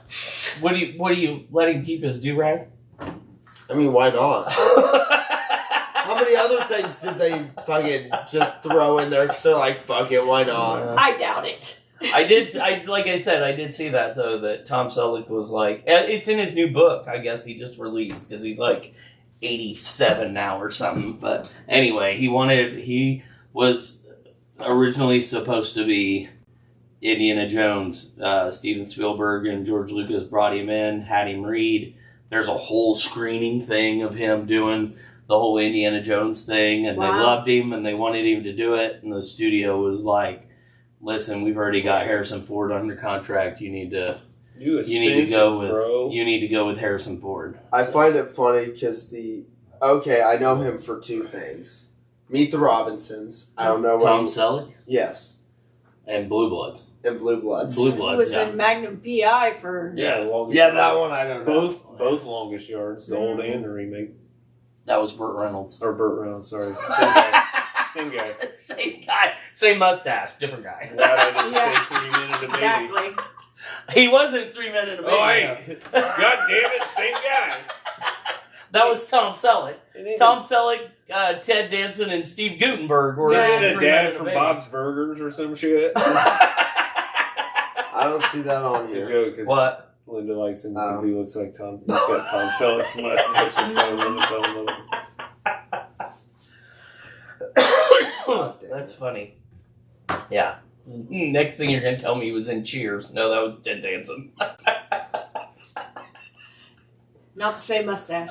What do you let him keep his do-rag? I mean, why not? How many other things did they fucking just throw in there? Because they're like, fuck it, why not? I doubt it. Like I said, I did see that though, that Tom Selleck was like, it's in his new book, I guess he just released, because he's like 87 now or something. But anyway, he was originally supposed to be Indiana Jones. Steven Spielberg and George Lucas brought him in, had him read. There's a whole screening thing of him doing the whole Indiana Jones thing, and They loved him and they wanted him to do it, and the studio was like, listen, we've already got Harrison Ford under contract. You need to go with Harrison Ford. I find it funny because I know him for two things. Meet the Robinsons. I don't know what Tom Selleck? Yes. And Blue Bloods. And Blue Bloods. He was in Magnum PI for... Longest Yeah, Yard. that one I don't know. Both Longest Yards, the old and the remake. That was Burt Reynolds. Or Burt Reynolds, sorry. Same guy. Same guy. Same guy. Same mustache. Different guy. Glad I didn't say 3 Men and a Baby. Exactly. He wasn't 3 Men and a Baby. Oh, hey. God damn it, same guy. That was Tom Selleck. Tom Selleck, Ted Danson, and Steve Guttenberg were the 3 Men dad and a from Baby. Bob's Burgers or some shit. I don't see that on It's here. a joke. 'Cause What? Linda likes him because he looks like Tom. He's got Tom Selleck's mustache. She's falling in love with him. That's funny. Yeah. Next thing you're going to tell me he was in Cheers. No, that was Ted Danson. Not the same mustache.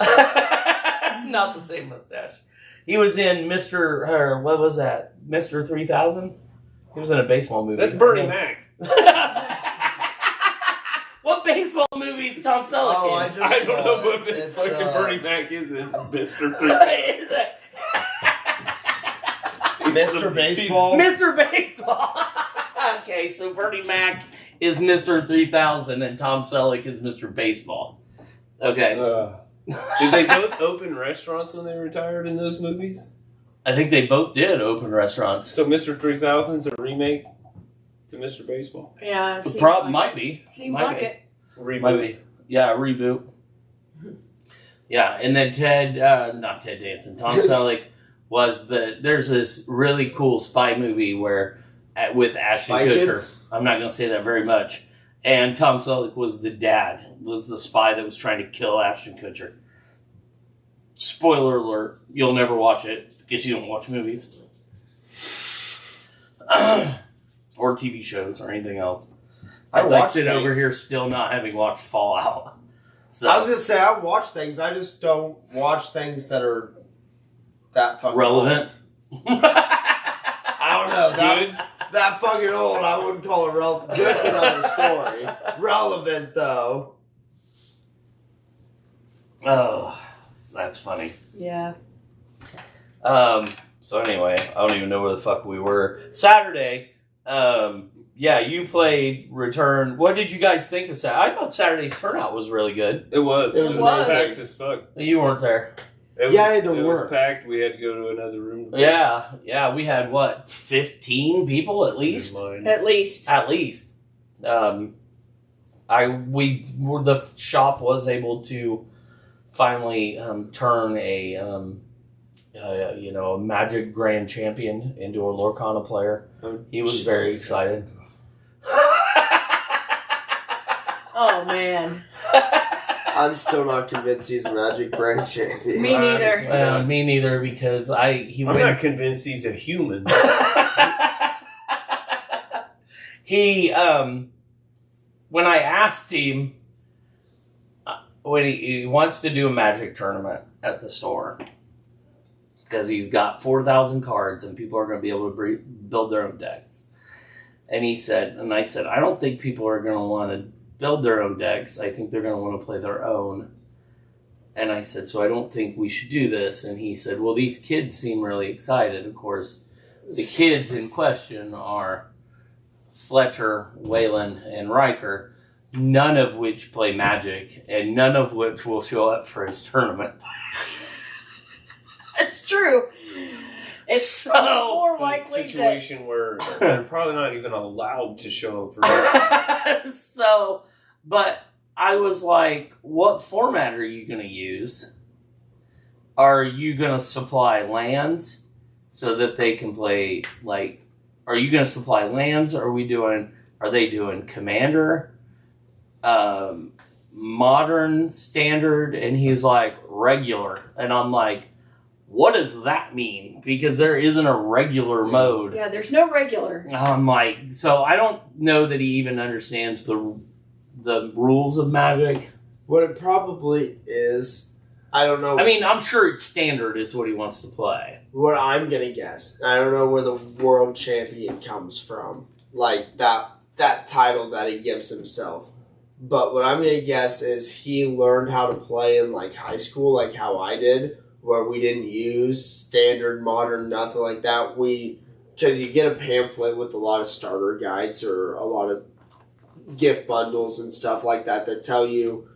Not the same mustache. He was in what was that? Mr. 3000? He was in a baseball movie. That's Bernie Mac. What baseball movie is Tom Selleck in? I don't know what fucking Bernie Mac is in Mr. 3000. Mr. Baseball? Mr. Baseball. Okay, so Bernie Mac is Mr. 3000 and Tom Selleck is Mr. Baseball. Okay. Did they both open restaurants when they retired in those movies? I think they both did open restaurants. So Mr. 3000's a remake to Mr. Baseball? Yeah, it The seems problem like might be. Seems Might like be. it. Reboot. Might be. Yeah, reboot. Yeah, and then not Ted Danson, Tom Selleck was there's this really cool spy movie with Ashton Spy Kutcher. Kids? I'm not going to say that very much. And Tom Selleck was the dad, was the spy that was trying to kill Ashton Kutcher. Spoiler alert, you'll never watch it because you don't watch movies. Or TV shows or anything else. I sit over here still not having watched Fallout. So, I was going to say, I watch things, I just don't watch things that are that fucking relevant. I don't know. That fucking old, I wouldn't call it relevant. Good's another story. Relevant, though. Oh, that's funny. Yeah. So anyway, I don't even know where the fuck we were. Saturday, yeah, you played Return. What did you guys think of Saturday? I thought Saturday's turnout was really good. It was. It was. Packed as fuck. You weren't there. I had to work. It was packed. We had to go to another room. Yeah, we had, 15 people at least? At least. At least. The shop was able to finally turn a Magic Grand Champion into a Lorcana player. He was very excited. Oh, man. I'm still not convinced he's a Magic Brand champion. Me neither. Me neither, because I'm not convinced he's a human. He, when I asked him, when he wants to do a Magic tournament at the store, because he's got 4,000 cards and people are going to be able to build their own decks. And I said, I don't think people are going to want to build their own decks. I think they're going to want to play their own. And I said, so I don't think we should do this. And he said, well, these kids seem really excited. Of course, the kids in question are Fletcher, Whalen, and Riker, none of which play Magic, and none of which will show up for his tournament. It's true. It's more likely situation where they're probably not even allowed to show up for this. But I was like, what format are you going to use? Are you going to supply lands so that they can play, are you going to supply lands? Are they doing Commander, Modern, Standard? And he's like, regular. And I'm like, what does that mean? Because there isn't a regular mode. Yeah, there's no regular. I'm like, so I don't know that he even understands the rules of Magic. What it probably is, I don't know. I mean, I'm sure it's Standard is what he wants to play. What I'm gonna guess, I don't know where the world champion comes from, like that title that he gives himself. But what I'm gonna guess is he learned how to play in high school, like how I did, where we didn't use Standard, Modern, nothing like that. Because you get a pamphlet with a lot of starter guides or a lot of gift bundles and stuff like that tell you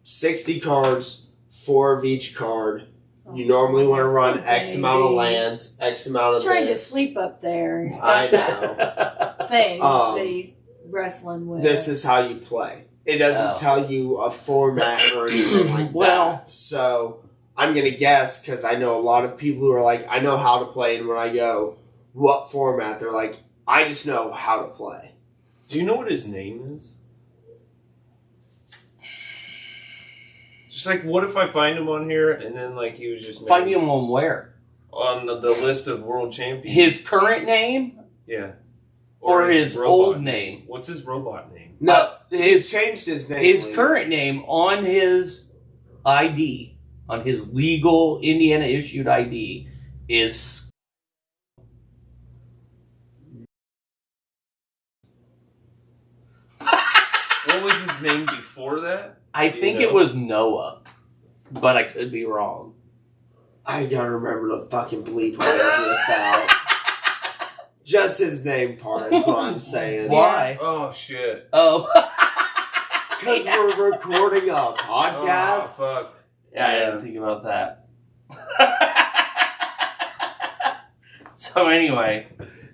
60 cards, 4 of each card, You normally want to run X amount of lands, X amount of He's trying this. to sleep up there. He's I got know. that thing that he's wrestling with. This is how you play. It doesn't tell you a format or anything like that. So I'm going to guess, because I know a lot of people who are like, I know how to play, and when I go, what format? They're like, I just know how to play. Do you know what his name is? Just like, what if I find him on here and then like he was just Find him on where? On the list of world champions. His current name? Yeah. Or his old name? What's his robot name? No, he's changed his name. His current name on his ID, on his legal Indiana issued ID, is. What was his name before that? I think it was Noah, but I could be wrong. I gotta remember to fucking bleep all of this out. Just his name part is what I'm saying. Why? Oh, shit. Oh. Because we're recording a podcast. Oh, fuck. Yeah, I didn't think about that. So anyway,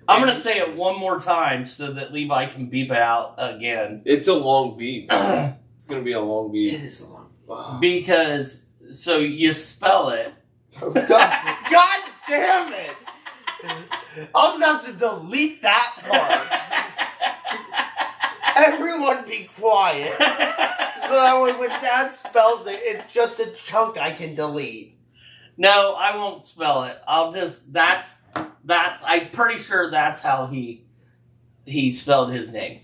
I'm going to say it one more time so that Levi can beep it out again. It's a long beat. It's going to be a long beat. It is a long beat. Because, so you spell it. Oh, God damn it! I'll just have to delete that part. Everyone be quiet. So that way when Dad spells it, it's just a chunk I can delete. No, I won't spell it. I'll just, I'm pretty sure that's how he spelled his name.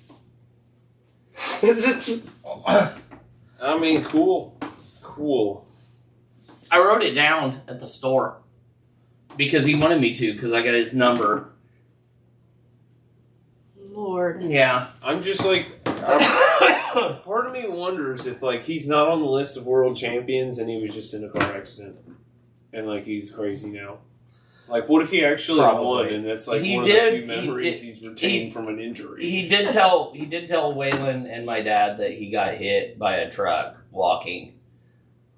Is it? I mean, cool. Cool. I wrote it down at the store. Because he wanted me to, because I got his number. Lord. Yeah. I'm just like, part of me wonders if like he's not on the list of world champions and he was just in a car accident. And like he's crazy now. Like what if he actually won and that's like one of the few memories he's retained from an injury. He did tell Waylon and my dad that he got hit by a truck walking.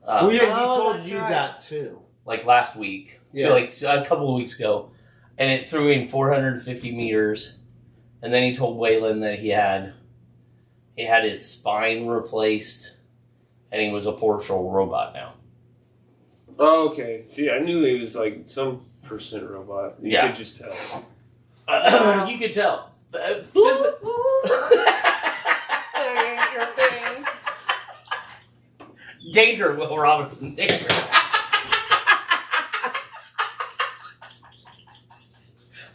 Oh yeah, he told you that too. Like last week. Yeah. So like a couple of weeks ago. And it threw him 450 meters. And then he told Waylon that he had his spine replaced and he was a partial robot now. Oh, okay. See, I knew he was like some percent robot. You could just tell. You could tell. Danger, Will Robinson. Danger.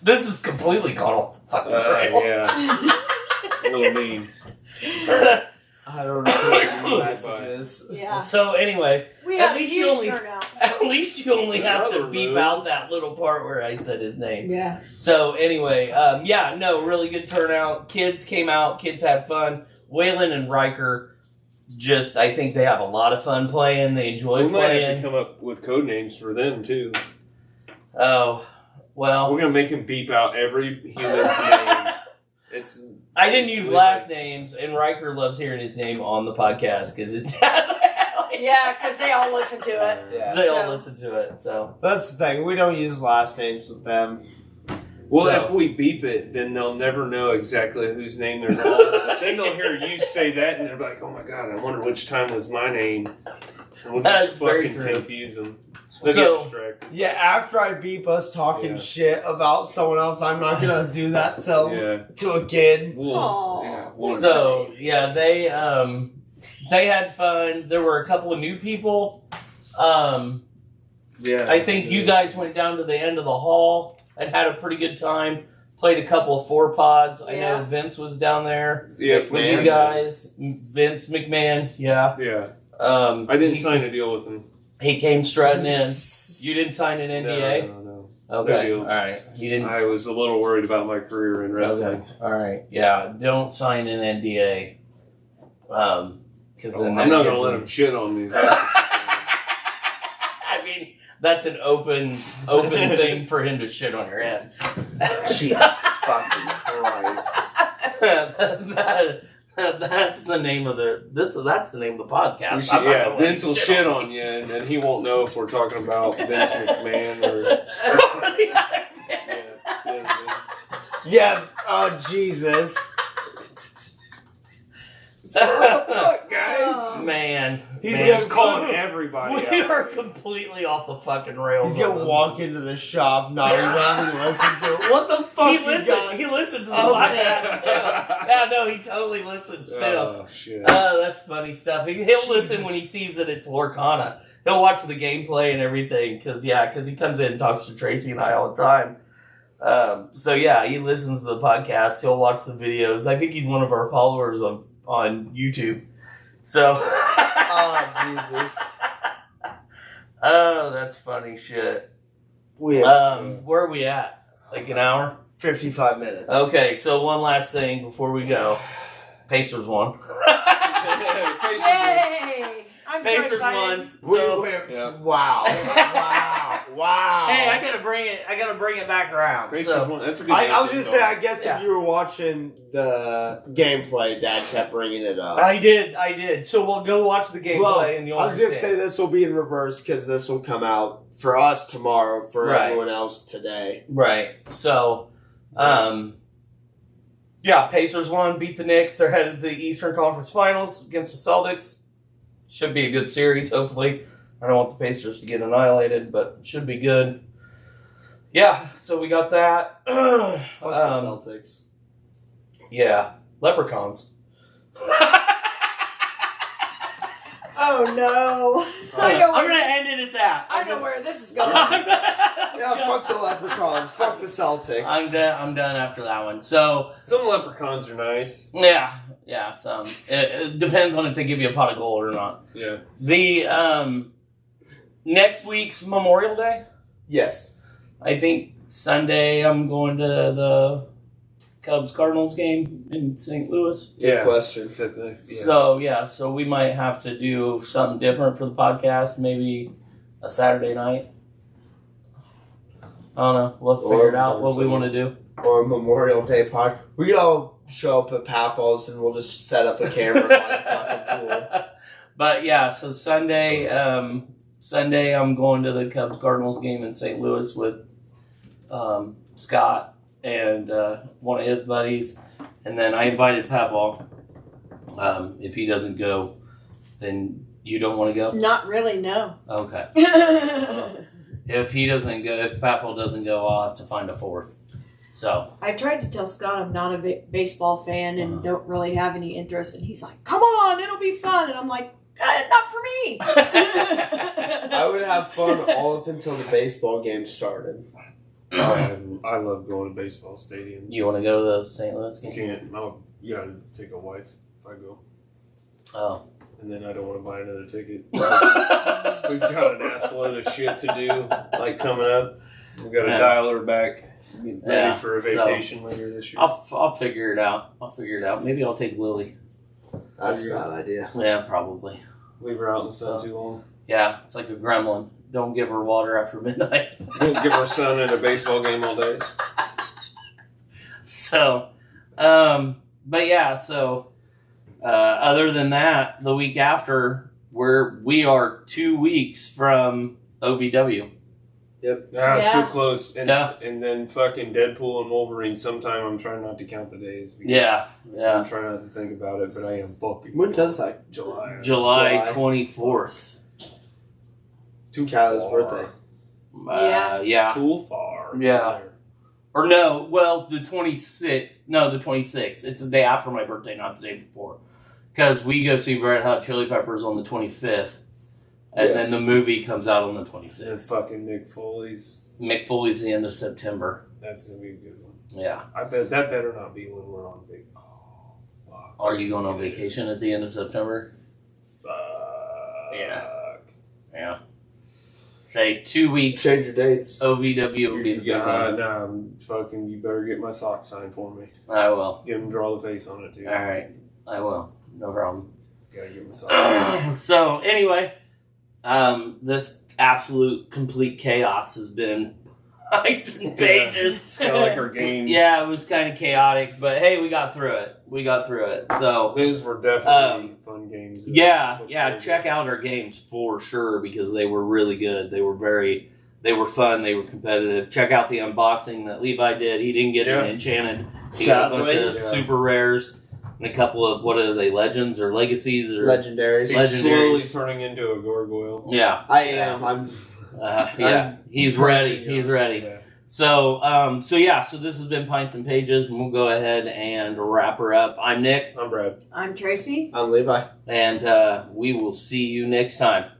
This is completely gone off the fucking rails. Yeah. A little mean. I don't know what the message is. Yeah. So anyway, We at have least a you huge only turnout. at least you only have to Other beep moves. out that little part where I said his name. Yeah. So anyway, really good turnout. Kids came out. Kids had fun. Waylon and Riker, I think they have a lot of fun playing. They enjoy We might have playing. to come up with code names for them too. Oh, well. We're gonna make him beep out every human's name. I didn't use last names, and Riker loves hearing his name on the podcast because his dad. Yeah, because they all listen to it. Yeah. They all listen to it. So That's the thing. We don't use last names with them. Well, So- if we beep it, then they'll never know exactly whose name they're calling. But then they'll hear you say that, and they're like, "Oh my god, I wonder which time was my name." And we'll That's just very fucking true. confuse them. They'll So- get distracted. Yeah, after I beep us talking Yeah. shit about someone else, I'm not gonna do that to a kid. So yeah, they had fun. There were a couple of new people. I think you guys went down to the end of the hall and had a pretty good time. Played a couple of 4 pods. I know Vince was down there with you guys. Vince McMahon, yeah. Yeah. I didn't sign a deal with him. He came strutting in. You didn't sign an NDA? No. Okay. No deals. All right. You didn't. I was a little worried about my career in wrestling. Okay. All right. Yeah. Don't sign an NDA. Because then I'm not going to let him shit on me. I mean, that's an open thing for him to shit on your head. Jesus fucking Christ. That's the name of that's the name of the podcast. Vince will shit on you, and then he won't know if we're talking about Vince McMahon or. Yeah. Oh Jesus. Look, guys. Man. He's just calling everybody We out. are completely off the fucking rails. He's gonna walk into the shop, not even having listened to it. What the fuck He listens to the podcast too. Yeah, no, he totally listens too. Oh, shit. That's funny stuff. He'll listen when he sees that it's Lorcana. He'll watch the gameplay and everything, because he comes in and talks to Tracy and I all the time. So yeah, he listens to the podcast. He'll watch the videos. I think he's one of our followers on YouTube. So. Oh Jesus. Oh, that's funny shit. Where are we at? Like an hour? 55 minutes. Okay, so one last thing before we go. Pacers won. Yay! I'm Pacers so excited. won. Wow. Wow. Hey, I gotta bring it back around. Pacers won. That's a good I was gonna say, I guess Yeah. if you were watching the gameplay, Dad kept bringing it up. I did. So we'll go watch the gameplay and you'll I was gonna understand. say this will be in reverse because this will come out for us tomorrow, for Right. everyone else today. Right. So, Pacers won, beat the Knicks. They're headed to the Eastern Conference Finals against the Celtics. Should be a good series, hopefully. I don't want the Pacers to get annihilated, but should be good. Yeah, so we got that. Fuck the Celtics. Yeah, leprechauns. Oh no! I know. I'm gonna end it at that. I know where this is going. Yeah, fuck the Leprechauns. Fuck the Celtics. I'm done after that one. So some leprechauns are nice. yeah. Some it depends on if they give you a pot of gold or not. Yeah. The next week's Memorial Day. Yes. I think Sunday I'm going to the Cubs-Cardinals game in St. Louis. Good question. So we might have to do something different for the podcast, maybe a Saturday night. I don't know. We'll figure it out what we want to do. Or Memorial Day pod. We could all show up at Papal's and we'll just set up a camera by the fucking pool. But yeah, so Sunday I'm going to the Cubs-Cardinals game in St. Louis with Scott and one of his buddies, and then I invited Papal. If he doesn't go, then you don't want to go? Not really, no. Okay. If Papal doesn't go, I'll have to find a fourth. So I tried to tell Scott I'm not a baseball fan and don't really have any interest, and he's like, "Come on, it'll be fun," and I'm like, "Not for me." I would have fun all up until the baseball game started. I love going to baseball stadiums. You want to go to the St. Louis You game? can't. You gotta take a wife if I go. Oh. And then I don't want to buy another ticket. We've got an ass load of shit to do, like coming up. We've got to dial her back, get ready for a vacation later this year. I'll figure it out. Maybe I'll take Lily. That's a bad idea. Yeah, probably. Leave her out in the sun too long. Yeah, it's like a gremlin. Don't give her water after midnight. Don't give her son in a baseball game all day. So, but yeah, so other than that, the week after, we are 2 weeks from OVW. Yep. So close. And then fucking Deadpool and Wolverine sometime. I'm trying not to count the days. Yeah. I'm trying not to think about it, but I am fucking. When does that? July 24th. It's Kyla's birthday. Yeah. Too far. Yeah. Or no, well, the 26th. No, the 26th. It's the day after my birthday, not the day before. Because we go see Red Hot Chili Peppers on the 25th. And then the movie comes out on the 26th. And fucking Mick Foley's the end of September. That's going to be a good one. Yeah. I bet that better not be when we're on vacation. Oh, fuck. Are you going on vacation at the end of September? Fuck. Yeah. Say 2 weeks. Change your dates. OVW will be the big one. No, fucking, you better get my sock signed for me. I will. Get him to draw the face on it, too. All right. I will. No problem. Gotta get my sock So, anyway, this absolute complete chaos has been Pints and Pages. It's kind of like our games. Yeah, it was kind of chaotic, but hey, we got through it. So those were definitely fun games. Yeah. Check out our games for sure because they were really good. They were fun. They were competitive. Check out the unboxing that Levi did. He didn't get an enchanted. He got a bunch of super rares and a couple of what are they? Legends or legacies or legendaries? He's slowly turning into a gargoyle. Yeah, I am. He's ready. He's ready. Yeah. So this has been Pints and Pages, and we'll go ahead and wrap her up. I'm Nick. I'm Brad. I'm Tracy. I'm Levi. And we will see you next time.